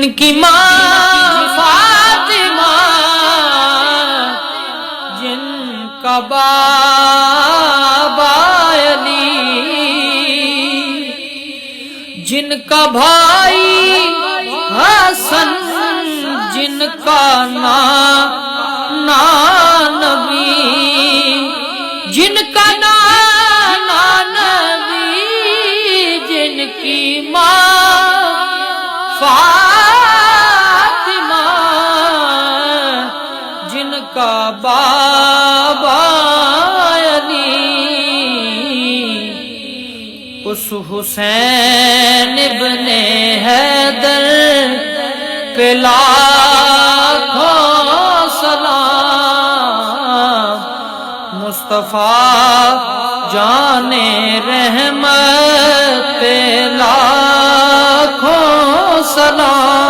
جن کی ماں فاطمہ، جن کا بابا علی، جن کا بھائی حسن، جن کا نانا نبی، جن کا نانا نبی، جن کی ماں فاطمہ، جن کا بابا علی، اس حسین ابن حیدر پہ لاکھوں سلام، مصطفیٰ جان رحمت پہ لاکھوں سلام۔